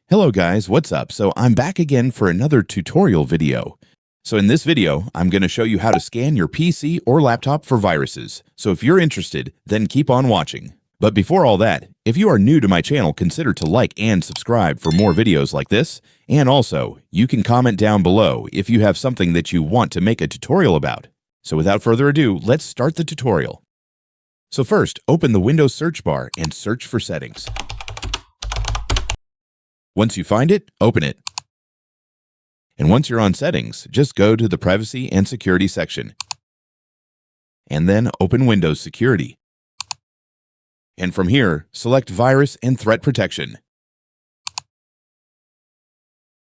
Hello guys, what's up? So I'm back again for another tutorial video. So in this video, I'm going to show you how to scan your PC or laptop for viruses. So if you're interested, then keep on watching. But before all that, if you are new to my channel, consider to like and subscribe for more videos like this. And also, you can comment down below if you have something that you want to make a tutorial about. So without further ado, let's start the tutorial. So first, open the Windows search bar and search for settings. Once you find it, open it. And once you're on settings, just go to the privacy and security section. And then open Windows Security. And from here, select Virus and Threat Protection.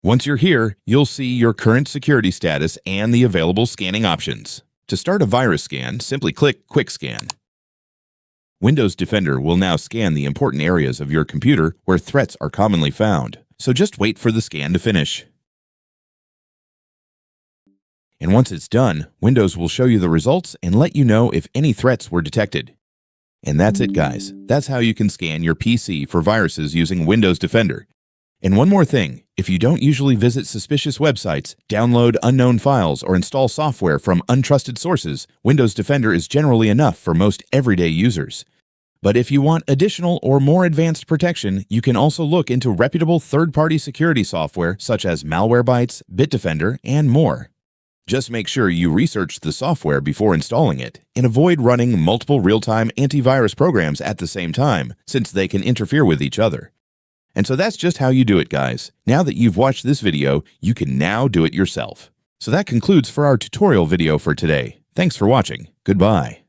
Once you're here, you'll see your current security status and the available scanning options. To start a virus scan, simply click Quick Scan. Windows Defender will now scan the important areas of your computer where threats are commonly found, so just wait for the scan to finish. And once it's done, Windows will show you the results and let you know if any threats were detected. And that's it, guys. That's how you can scan your PC for viruses using Windows Defender. And one more thing, if you don't usually visit suspicious websites, download unknown files, or install software from untrusted sources, Windows Defender is generally enough for most everyday users. But if you want additional or more advanced protection, you can also look into reputable third-party security software such as Malware, Bitdefender, and more. Just make sure you research the software before installing it, and avoid running multiple real-time antivirus programs at the same time, since they can interfere with each other. And so that's just how you do it, guys. Now that you've watched this video, you can now do it yourself. So that concludes for our tutorial video for today. Thanks for watching. Goodbye.